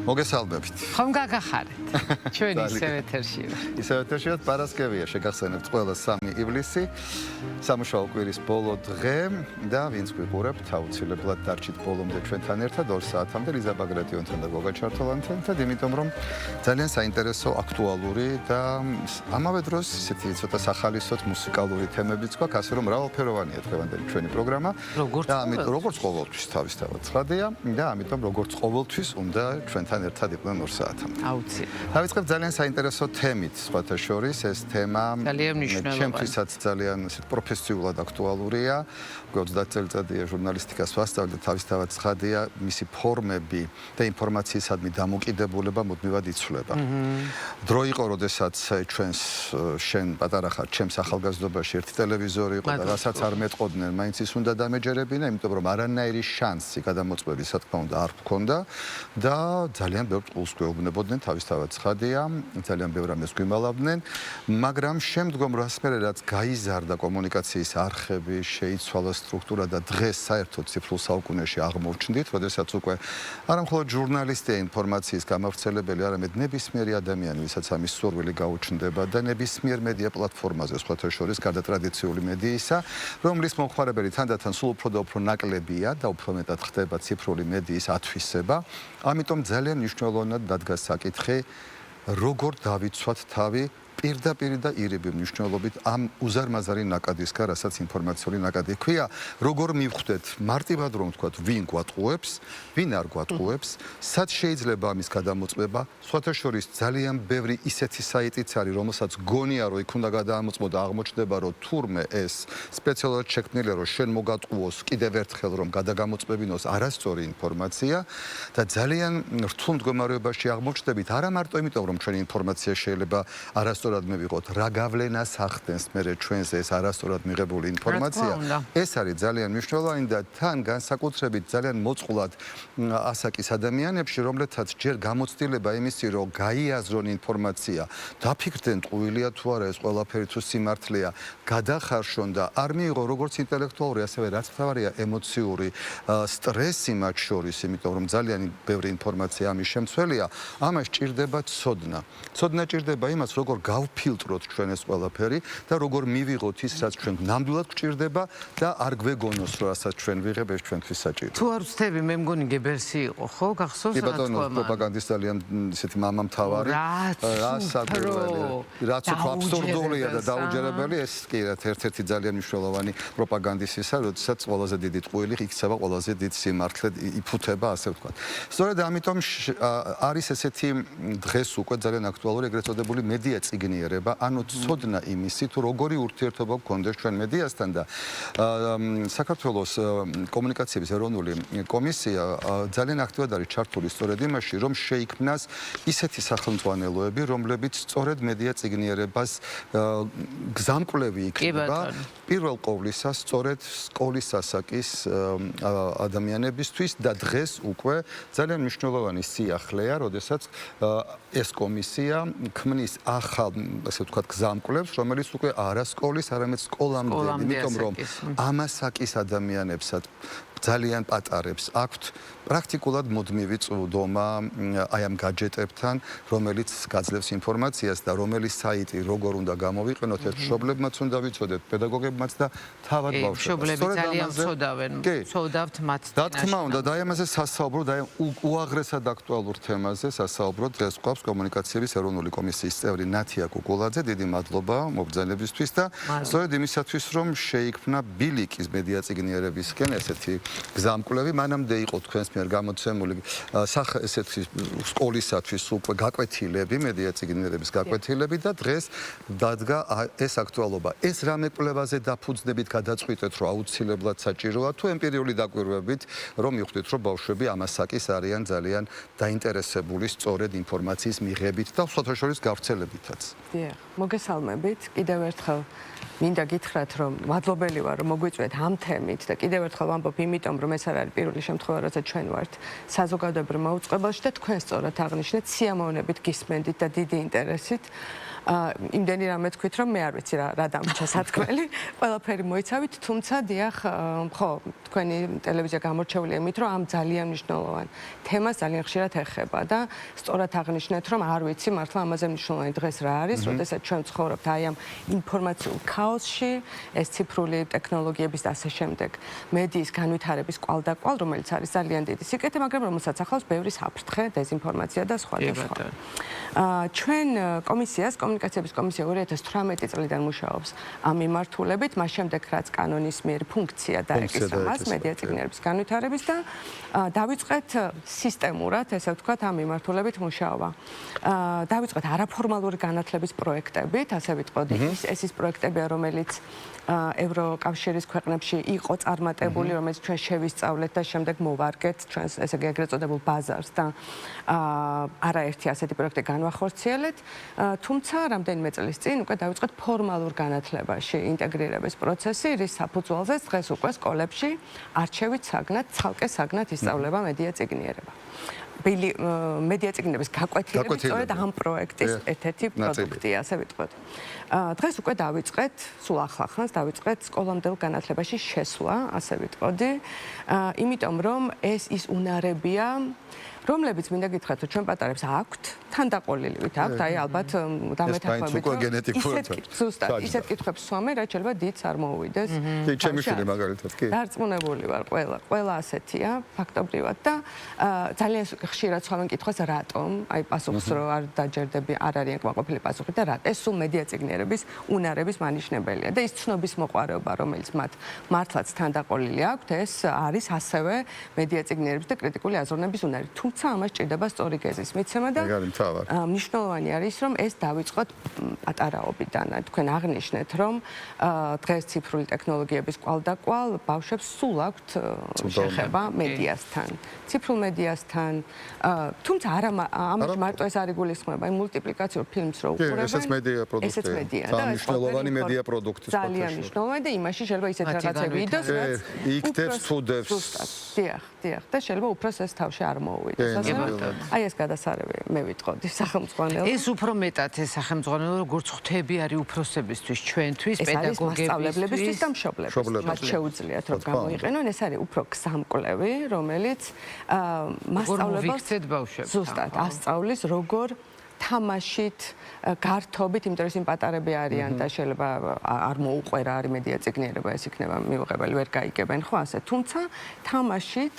მოგესალმებით. ხომ გაგახარეთ? ჩვენ ისევ ეთერში ვართ. ისევ ეთერში ვართ, პარასკევია, შეგახსენებთ ყველა 3 ივლისი. სამუშაო კვირის ბოლო დღე და ვინც გვიყურებთ, აუცილებლად დარჩით ბოლომდე ჩვენთან ერთად 2 საათამდე ლიზა ბაგრატიონთან და გოგა ჩართოლანთან და იმიტომ რომ ძალიან საინტერესო, აქტუალური და ამავე დროს ისეთი ცოტა სახალისოდ მუსიკალური თემებიც გვაქვს, ასე რომ მრავალფეროვანია დღევანდელი ჩვენი პროგრამა. როგორც ყოველთვის თავისთავად ცხადია და ამიტომ როგორც ყოველთვის უნდა ჩვენთან ერთად იყვნენ 2 საათამდე. აუცილებლად. დავიწყებ ძალიან საინტერესო თემით, სხვათა შორის, ეს თემა ჩემთვისაც ძალიან პროფესიულად აქტუალურია. 30 წელიწადია ჟურნალისტიკას ვასწავლე და თავისთავად ცხადია, მისი ფორმები და ინფორმაციისადმი დამოკიდებულება მუდმივად იცვლება. დრო იყო, როდესაც ჩვენს შენ პატარა ხარ, ჩემს ახალგაზრდობაში ერთი ტელევიზორი იყო და რასაც არ მეტყოდნენ, მაინც ის უნდა დამეჯერებინა, იმიტომ რომ არანაირი შანსი გადამოწყვეტის, რა თქმა უნდა, არ ჰქონდა და ძალიან ბევრ წყულს გვეუბნებოდნენ, თავისთავად ცხადია, ძალიან ბევრ ამას გვიმალავდნენ, მაგრამ შემდგომ რაც გაიზარდა კომუნიკაციის არხები, შეიცვალა სტრუქტურა და დღეს საერთოდ ციფრულ საუკუნეში აღმოჩნდით, როდესაც უკვე არა მხოლოდ ჟურნალისტია ინფორმაციის გამავრცელებელი, არამედ ნებისმიერი ადამიანი, ვისაც ამის სურვილი გაუჩნდება და ნებისმიერ მედია პლატფორმაზე, სხვათა შორის გარდა ტრადიციული მედიისა, რომლის მომხმარებელი თანდათან სულ უფრო და უფრო ნაკლებია და უფრო მეტად ხდება ციფრული მედიის ათვისება. ამიტომ ძალიან მნიშვნელოვნად დადგა საკითხი, როგორ დავიცვათ თავი პირდაპირ და ირიბი მნიშვნელობით ამ უზარმაზარი ნაკადისგან, რასაც ინფორმაციული ნაკადი ჰქვია, როგორ მივხვდეთ მარტივად რომ ვთქვათ, ვინ გვატყუებს, ვინ არ გვატყუებს, სად შეიძლება ამის გადამოწმება, სხვათა შორის ძალიან ბევრი ისეთი საიტიც არის, რომელსაც გონია რომ იქ უნდა გადაამოწმო და აღმოჩნდება რომ თურმე ეს სპეციალურად შექმნილია რომ შენ მოგატყუოს კიდევ ერთხელ რომ გადაგამოწმებინოს არასწორი ინფორმაცია და ძალიან რთულ მდგომარეობაში აღმოჩნდებით არა მარტო იმიტომ რომ ჩვენი ინფორმაცია შეიძლება არასწორად მივიღოთ, რა გავლენას ახდენს მერე ჩვენზე ეს არასწორად მიღებული ინფორმაცია. ეს არის ძალიან მნიშვნელოვანი და თან განსაკუთრებით ძალიან მოწყვლად ასაკის ადამიანებში, რომლეთაც ჯერ გამოცდილება იმისი, რომ გაიაზრონ ინფორმაცია, დაფიქრდნენ ტყუილია თუ არა ეს ყველაფერი თუ სიმართლეა, გადახარშონ და არ მიიღო როგორც ინტელექტუალური, ასევე რაც მთავარია ემოციური სტრესი მათ შორის, იმიტომ რომ ძალიან ბევრი ინფორმაცია ამის შემცველია, ამას ჭირდება ცოდნა. ცოდნა ჭირდება იმას, როგორ გავფილტროთ ჩვენ ეს ყველაფერი და როგორ მივიღოთ ის, რაც ჩვენ ნამდვილად გვჭირდება და არ გვეგონოს, რომ რასაც ჩვენ ვიღებ, ეს ჩვენთვის საჭიროა. თუ არ ვცდები, მე მგონი გებერსი იყო, ხო? გახსოვს რა თქვა? ბატონო, პროპაგანდის ძალიან ისეთი მამამთავარი, რაც უფრო აბსურდულია და დაუჯერებელი, ეს კი ერთ-ერთი ძალიან მნიშვნელოვანი პროპაგანდისისა, როდესაც ყველაზე დიდი ტყუილი იქცევა ყველაზე დიდ სიმართლედ იფუთება, ასე ვთქვათ. სწორედ ამიტომ არის ესეთი დღეს უკვე ძალიან აქტუალური ეგრეთ წოდებული მედია წიგნიერება, ანუ ცოდნა იმისი, თუ როგორი ურთიერთობა გქონდეს ჩვენ მედიასთან და საქართველოს კომუნიკაციების ეროვნული კომისია ძალიან აქტიურად არის ჩართული სწორედ იმაში, რომ შეიქმნას ისეთი სახელმძღვანელოები, რომლებიც სწორედ მედია წიგნიერებას გზამკვლევი იქნება, პირველ ყოვლისა სწორედ სკოლის ასაკის ადამიანებისთვის და დღეს უკვე ძალიან მნიშვნელოვანი სიახლეა, როდესაც ეს კომისია ქმნის ახალ, ასე ვთქვათ, გზამკვლევს, რომელიც უკვე არა სკოლის, არამედ სკოლამდელი, იმიტომ რომ ამ ასაკის ადამიანებსაც ძალიან პატარებს აქვთ პრაქტიკულად მუდმივი წვდომა აი ამ гаджеტებთან, რომელიც გაძლევს ინფორმაციას და რომელი საიტი როგორ უნდა გამოვიყენოთ, ეს მშობლებმაც უნდა ვიცოდეთ, პედაგოგებმაც და თავად ბავშვებმაც. მშობლები ძალიან ცოდავენ, ცოდავთ მათ. რა თქმა უნდა, და აი ამაზე სასაუბრო და უაღრესად აქტუალურ თემაზე სასაუბრო დღეს გვაქვს კომუნიკაციების ეროვნული კომისიის წევრი ნათია კუკულაძე, დიდი მადლობა მობრძანებისთვის და სწორედ იმისათვის, რომ შეიქმნა ბილიკის მედია წიგნიერებისკენ ესეთი გზამკვლევი, მანამდე იყო თქვენს მიერ გამოცემული ესეთი სკოლისათვის უკვე გაკვეთილები, მედია წიგნიერების გაკვეთილები და დღეს დადგა ეს აქტუალობა. ეს რამე კვლევაზე დაფუძნებით გადაწყვიტეთ, რომ აუცილებლად საჭიროა თუ ემპირიული დაკვირვებით, რომ მივხვდით, რომ ბავშვები ამ ასაკის არიან ძალიან დაინტერესებული სწორედ ინფორმაციის მიღებით და სხვათა შორის გავრცელებითაც. დიახ, მოგესალმებით. კიდევ ერთხელ მინდა გითხრათ, რომ მადლობელი ვარ, რომ მოგვიწვიეთ ამ თემით და კიდევ ერთხელ ვამბობ იმიტომ, რომ ეს არ არის პირველი შემთხვევა, როცა ჩვენ ვართ საზოგადოებრივ მოუწყებელში და თქვენ სწორად აღნიშნეთ, სიამოვნებით გისმენდით და დიდი ინტერესით. იმდენი რამე თქვით, რომ მე არ ვიცი რა დამრჩა სათქმელი. ყველაფერი მოიცავით, თუმცა დიახ, ხო, თქვენი ტელევიზია გამორჩეულია იმით, რომ ამ ძალიან მნიშვნელოვან თემას ძალიან ხშირად ეხება და სწორად აღნიშნეთ, რომ არ ვიცი მართლა ამაზე მნიშვნელოვანი დღეს რა არის, როდესაც ჩვენ ვცხოვრობთ აი ამ ინფორმაციულ ქაოსში, ეს ციფრული ტექნოლოგიების და ასე შემდეგ, მედიის განვითარების კვალდაკვალ, რომელიც არის ძალიან დიდი სიკეთე, მაგრამ რომელსაც ახლავს ბევრი საფრთხე, დეზინფორმაცია და სხვა და სხვა. ჩვენ კომუნიკაციების კომისია 2018 წლიდან მუშაობს ამ მიმართულებით, მას შემდეგ რაც კანონის მიერ ფუნქცია დაეკისრა მას მედია წიგნების განვითარების და დავიწყეთ სისტემურად, ესე ვთქვათ, ამ მიმართულებით მუშაობა. დავიწყეთ არაფორმალური განათლების პროექტებით, ასე ვიტყოდი, ეს ის პროექტებია, რომელიც ევროკავშირის ქვეყნებში იყო წარმატებული, რომელიც ჩვენ შევისწავლეთ და შემდეგ მოვარგეთ ჩვენს ესე იგი ეგრეთ წოდებულ ბაზარს და არაერთი ასეთი პროექტი განვახორციელეთ, თუმცა რამდენიმე წლის წინ უკვე დავიწყეთ ფორმალურ განათლებაში ინტეგრირების პროცესი, რის საფუძველზეც დღეს უკვე სკოლებში არჩევით საგნად, ცალკე საგნად ისწავლება მედია წიგნიერება. მედია წიგნების გაკვეთილება სწორედ ამ პროექტის ერთ-ერთი პროდუქტია, ასე ვიტყოდ. დღეს უკვე დავიწყეთ, სულ ახლახანს დავიწყეთ სკოლამდელ განათლებაში შესვლა, ასე ვიტყოდი, იმიტომ რომ ეს ის უნარებია, რომლებიც მინდა გითხრათ, რომ ჩვენ პატარებს აქვთ, თანდაყოლილივით აქვთ, აი ალბათ დამეთანხმებით. ზუსტად, ისეთ კითხვებს ვსვამე, რაც შეიძლება დიდს არ მოუვიდეს. ჩემი შვილი მაგალითად, კი. დარწმუნებული ვარ, ყველა ასეთია, ფაქტობრივად და ძალიან ხშირად ვსვამენ კითხვას, რატომ? აი პასუხს რო არ დაჯერდები, არ არიან კმაყოფილი პასუხი და რა? ეს სულ მედია წიგნიერების უნარების მანიშნებელია და ის ცნობის მოყვარეობა, რომელიც მათ მართლაც თანდაყოლილი აქვთ, ეს არის ასევე მედია წიგნიერების და კრიტიკული აზროვნების უნარი. თუმცა ამას ჭირდება სწორი გეზის მიცემა და მნიშვნელოვანი არის, რომ ეს დავიწყოთ პატარაობიდან. თქვენ აღნიშნეთ, რომ დღეს ციფრული ტექნოლოგიების კვალდაკვალ ბავშვებს სულ აქვთ შეხება მედიასთან, ციფრულ მედიასთან. თუმცა არა ამაში მარტო ეს არ იგულისხმება, იმ მულტიპლიკაციურ ფილმს რო უყურებენ. ესეც მედია პროდუქტია. ესეც მედია და მნიშვნელოვანი მედია პროდუქტი. ძალიან მნიშვნელოვანი და იმაში შეიძლება ისეთ რაღაცები იდოს, რაც იქდებს, თუდებს. დიახ, და შეიძლება უფროს ეს თავში არ მოუვიდეს. აი ეს გადასარევი მე ვიტყოდი სახელმწიფო. ეს უფრო მეტად ეს სახელმწიფო როგორც ხვდები არის უფროსებისთვის, ჩვენთვის, პედაგოგებისთვის და მშობლებისთვის. მათ შეუძლიათ რომ გამოიყენონ, ეს არის უფრო გზამკვლევი, რომელიც მასწავლებლებს ზუსტად ასწავლის როგორ თამაშით, გართობით, იმიტომ რომ ისინი პატარები არიან და შეიძლება არ მოუყვერა არის მედია წიგნიერება, ეს იქნება მიუღებელი, ვერ გაიგებენ, ხო ასე. თუმცა თამაშით,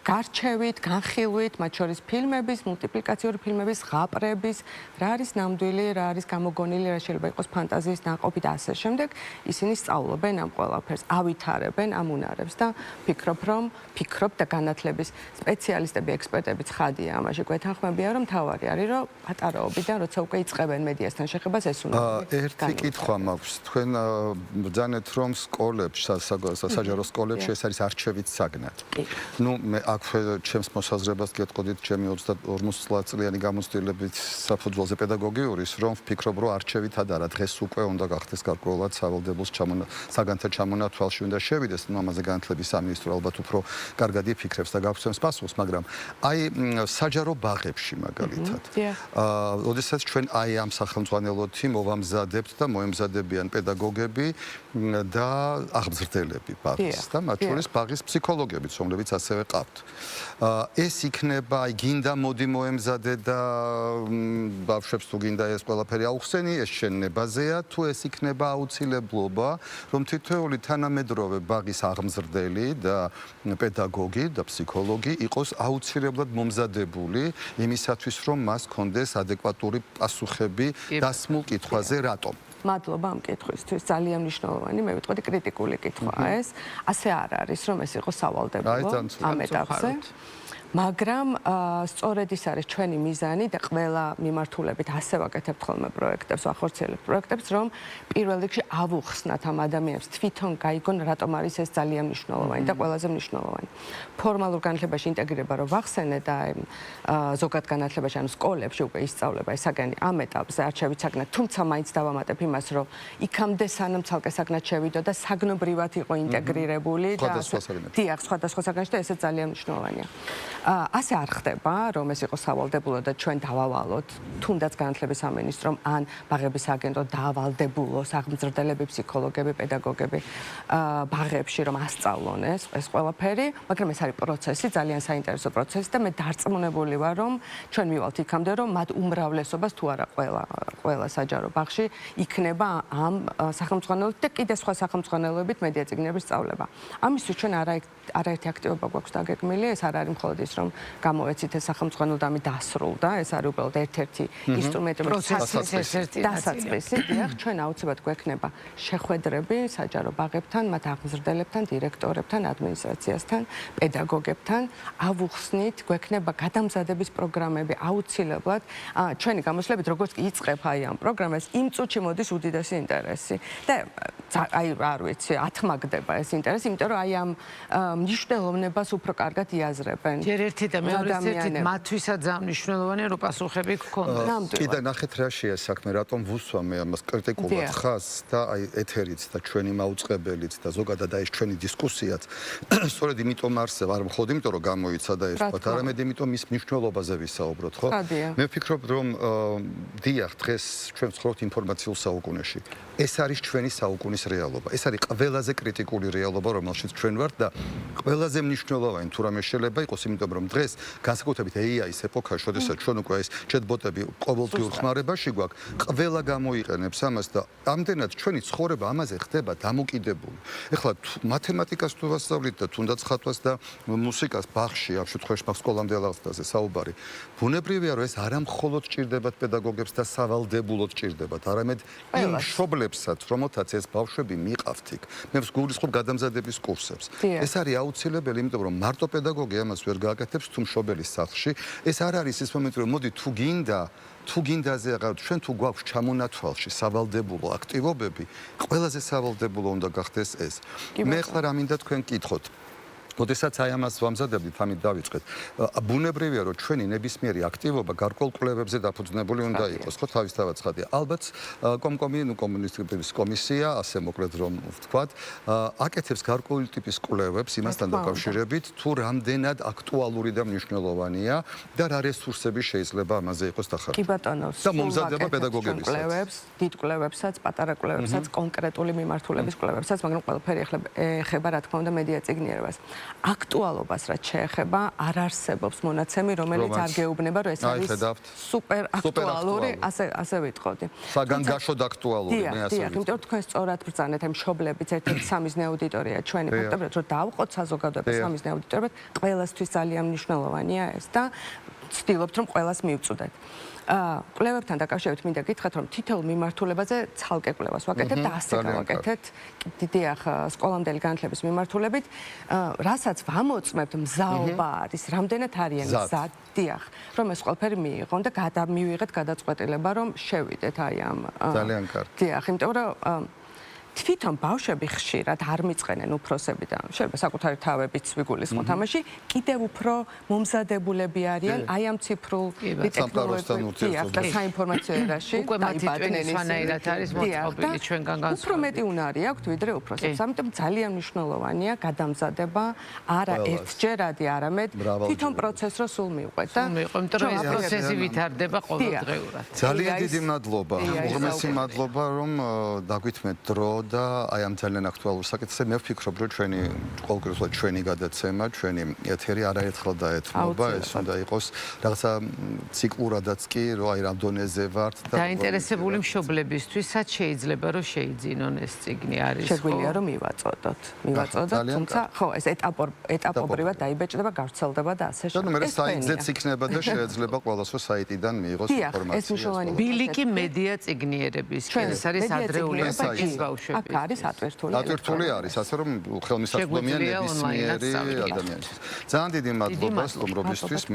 გარჩევით, განხილვით, მათ შორის ფილმების, მულტიპლიკაციური ფილმების, ზღაპრების, რა არის ნამდვილი, რა არის გამოგონილი, რა შეიძლება იყოს ფანტაზიის ნაყოფი და ასე შემდეგ, ისინი სწავლობენ ამ ყველაფერს, ავითარებენ ამ უნარებს და ფიქრობ და განათლების სპეციალისტები, ექსპერტები ცხადია ამაში გვეთანხმებიან, რომ თავარი არის რომ პატარაობიდან როცა უკვე იწყებენ მედიასთან შეხებას ეს უნდა. ერთი კითხვა მაქვს. თქვენ ბრძანეთ რომ სკოლებში, საჯარო სკოლებში ეს არის არჩევით საგნად. ნუ მე აქ ჩემს მოსაზრებას გეტყოდით ჩემი 50 წლიანი გამოცდილებით საფუძველზე პედაგოგიურის, რომ ვფიქრობ რომ არჩევითად არა, დღეს უკვე უნდა გახდეს გარკვეულად სავალდებულოს საგანთა ჩამონათვალში უნდა შევიდეს, ნუ ამაზე განათლების სამინისტრო ალბათ უფრო კარგად იფიქრებს და გაგვცემს პასუხს, მაგრამ აი საჯარო ბაღებში მაგალითად ოდესაც ჩვენ აი ამ სახელმძღვანელოთი მოვამზადებთ და მოემზადებიან პედაგოგები და აღზრდელები ბაღის და მათ შორის ბაღის ფსიქოლოგებიც, რომლებიც ასევე ყავთ. ეს იქნება, აი გინდა მოდი მოემზადე და ბავშვებს თუ გინდა ეს ყველაფერი აუხსენი, ეს შენებაზეა, თუ ეს იქნება აუცილებლობა, რომ თითოეული თანამედროვე ბაღის აღმზრდელი და პედაგოგი და ფსიქოლოგი იყოს აუცილებლად მომზადებული იმისათვის, რომ მას კონდეს ადეკვატური პასუხები დასმულ კითხვაზე რატომ. მადლობა ამ კითხვისთვის, ძალიან მნიშვნელოვანი, მე ვიტყოდი კრიტიკული კითხვაა ეს. ასე არ არის, რომ ეს იყოს სავალდებულო ამ ეტაპზე. მაგრამ სწორედ ის არის ჩვენი მიზანი და ყველა მიმართულებით ასე ვაკეთებთ ხოლმე პროექტებს, ვახორციელებთ პროექტებს, რომ პირველ რიგში ავუხსნათ ამ ადამიანებს თვითონ გაიგონ, რატომ არის ეს ძალიან მნიშვნელოვანი და ყველაზე მნიშვნელოვანი. ფორმალურ განათლებაში ინტეგრირება რო ვახსენე და ზოგად განათლებაში, ანუ სკოლებში უკვე ისწავლება ეს საგანი ამ ეტაპზე არჩევით საგნად, თუმცა მაინც დავამატებ იმას, რომ იქამდე სანამ ცალკე საგნად შევიდო და საგნობრივად იყო ინტეგრირებული და სხვადასხვა საგანში და ესეც ძალიან მნიშვნელოვანია. ასე არ ხდება, რომ ეს იყოს სავალდებულო და ჩვენ დავავალოთ თუნდაც განათლების სამინისტრომ ან ბაღების აგენტო დაავალდებულო აღმზრდელები, ფსიქოლოგები, პედაგოგები ბაღებში რომ ასწავლონ ეს ყველაფერი, მაგრამ ეს არის პროცესი, ძალიან საინტერესო პროცესი და მე დარწმუნებული ვარ, რომ ჩვენ მივალთ იქამდე, რომ მათ უმრავლესობას თუ არა ყველა საჯარო ბაღში იქნება ამ სახელმძღვანელოებით და კიდე სხვა სახელმძღვანელოებით მედია წიგნების სწავლება. ამისთვის ჩვენ არაერთი აქტივობა გვაქვს დაგეგმილი, ეს არ არის მხოლოდ ის, რომ გამოვეცით ეს სახელმძღვანელო და ამით დასრულდა, ეს არის უბრალოდ ერთ-ერთი ინსტრუმენტი, დასაწყისი, დიახ, ჩვენ აუცილებლად გვექნება შეხვედრები საჯარო ბაღებთან, მათ აღმზრდელებთან, დირექტორებთან, ადმინისტრაციასთან, პედაგოგებთან, ავუხსნით, გვექნება გადამზადების პროგრამები აუცილებლად. ჩვენი გამოსვლებით როგორც კი იწყებ აი ამ პროგრამას, იმ წუთში მოდის უდიდესი ინტერესი და აი არ ვიცი, ათმაგდება ეს ინტერესი, იმიტომ რომ აი ამ მნიშვნელოვნებას უფრო კარგად იაზრებენ. ჯერ ერთი და მეორე ერთით მათთვისაც ძალიან მნიშვნელოვანია, რომ პასუხები გქონდეს. კიდე ნახეთ რა შეა საქმე, რატომ ვუსვამე ამას კრიტიკულად ხაზს და აი ეთერიც და ჩვენი მაუწყებელიც და ზოგადად აი ეს ჩვენი დისკუსიაც სწორედ იმიტომ არსება, არ მხოლოდ იმიტომ რომ გამოიცადა ეს თქვა, არამედ იმიტომ მის მნიშვნელობაზე ვისაუბროთ, ხო? მე ვფიქრობ, რომ დიახ, დღეს ჩვენ ვცხოვრობთ ინფორმაციულ საუკუნეში. ეს არის ჩვენი საუკუნის რეალობა. ეს არის ყველაზე კრიტიკული რეალობა, რომელშიც ჩვენ ვართ და ყველაზე მნიშვნელოვანი თუ რამე შეიძლება იყოს, იმიტომ რომ დღეს განსაკუთრებით AI-ის ეპოქაში, როდესაც ჩვენ უკვე ეს ჩატბოტები ყოველდღიურ ხმარებაში გვაქვს, ყველა გამოიყენებს ამას და ამდენად ჩვენი ცხოვრება ამაზე ხდება დამოკიდებული. ეხლა მათემატიკას თუ ვასწავლით და თუნდაც ხატვას და მუსიკას ბაღში, ამ შემთხვევაში ბაღ სკოლამდე აღწევაზე საუბარი. ბუნებრივია, რომ ეს არა მხოლოდ ჭირდებათ პედაგოგებს და სავალდებულოდ ჭირდებათ, არამედ იმ მშობლებსაც, რომელთაც ეს ბავშვები მიყავთ იქ. მე ვსგულისხმობ გადამზადების კურსებს. ეს არის აუცილებელი, იმიტომ რომ მარტო პედაგოგი ამას ვერ გააკეთებს თუ მშობელის სახლში. ეს არ არის ის მომენტი, რომ მოდი თუ გინდაზე აღარ ჩვენ თუ გვაქვს ჩამონათვალში სავალდებულო აქტივობები, ყველაზე სავალდებულო უნდა გახდეს ეს. მე ხლა რა მინდა თქვენ კითხოთ. როდესაც აი ამას ვამზადებდით, ამით დავიწყეთ. ბუნებრივია, რომ ჩვენი ნებისმიერი აქტივობა გარკვეულ კვლევებზე დაფუძნებული უნდა იყოს, ხო, თავისთავად ცხადია. ალბათ კომუნისტების კომისია, ასე მოკლედ რომ ვთქვათ, აკეთებს გარკვეული ტიპის კვლევებს იმასთან დაკავშირებით, თუ რამდენად აქტუალური და მნიშვნელოვანია და რა რესურსები შეიძლება ამაზე იყოს დახარჯული. კი ბატონო, და მომზადება პედაგოგებისაც. კვლევებს, დიდ კვლევებსაც, პატარა კვლევებსაც, კონკრეტული მიმართულების კვლევებსაც, მაგრამ ყველაფერი ეხება რა თქმა უნდა მედია წიგნიერებას. აქტუალობას რაც შეეხება, არ არსებობს მონაცემი, რომელიც არ გეუბნება, რომ ეს არის სუპერ აქტუალური, ასე ვიტყოდი. საგანგაშოდ აქტუალური, მე ასე ვიტყოდი. იმიტომ რომ თქვენ სწორად ბრძანეთ, ამ მშობლების ერთ-ერთი სამიზნე აუდიტორია ჩვენი ფაქტობრივად, რომ დავყოთ საზოგადოების სამიზნე აუდიტორიად, ყველასთვის ძალიან მნიშვნელოვანია ეს და ვცდილობთ, რომ ყველას მივწუდეთ. კვლევებთან დაკავშირებით მინდა გითხრათ, რომ თითოეულ მიმართულებაზე ცალკე კვლევას ვაკეთებ და ასე გავაკეთეთ. დიახ, სკოლამდელი განათლების მიმართულებით, რასაც ვამოწმებთ, მზაობა არის, რამდენად არიან მზად, დიახ, რომ ეს ყველაფერი მიიღონ და მივიღეთ გადაწყვეტილება, რომ შევიდეთ აი ამ ძალიან კარგი. დიახ, იმიტომ რომ თვითონ ბავშვები ხშირად არ მიწყენენ უფროსები და შეიძლება საკუთარი თავებიც ვიგულისხმოთ ამაში, კიდევ უფრო მომზადებულები არიან აი ამ ციფრულ ტექნოლოგიებთან და საინფორმაციო ერაში. უკვე მათი ტვინის ვანაირად არის მოწყობილი ჩვენგან განსხვავებით. უფრო მეტი უნარი აქვთ ვიდრე უფროსებს. ამიტომ ძალიან მნიშვნელოვანია გადამზადება არა ერთჯერადი, არამედ თვითონ პროცესს რო სულ მივყვეთ და იმიტომ რომ ეს პროცესი ვითარდება ყოველდღიურად. ძალიან დიდი მადლობა. უღრმესი მადლობა, რომ დაგვითმეთ დრო და აი ამ ძალიან აქტუალურ საკითხზე მე ვფიქრობ, რომ ყოველგვარად ჩვენი გადაცემა, ჩვენი ეთერი არაერთხელ დაეთმობა, ეს უნდა იყოს რაღაცა ციკლურადაც კი, რომ აი რამ დონეზე ვართ და დაინტერესებული მშობლებისთვისაც შეიძლება რომ შეიძინონ ეს წიგნი არის ხო? შეგვიძლია რომ მივაწოდოთ, თუმცა ხო, ეს ეტაპობრივად დაიბეჭდება, გავრცელდება და ასე შემდეგ. მე საიტზეც იქნება და შეიძლება ყველას რო საიტიდან მიიღოს ინფორმაცია. ეს მნიშვნელოვანი ბილიკი მედია წიგნიერების, ეს არის ადრეული ეპოქის ბავშვები. აქ არის ატვირთული. ატვირთული არის, ასე რომ ხელმისაწვდომია ნებისმიერი ადამიანისთვის. ძალიან დიდი მადლობა სტუმრობისთვის.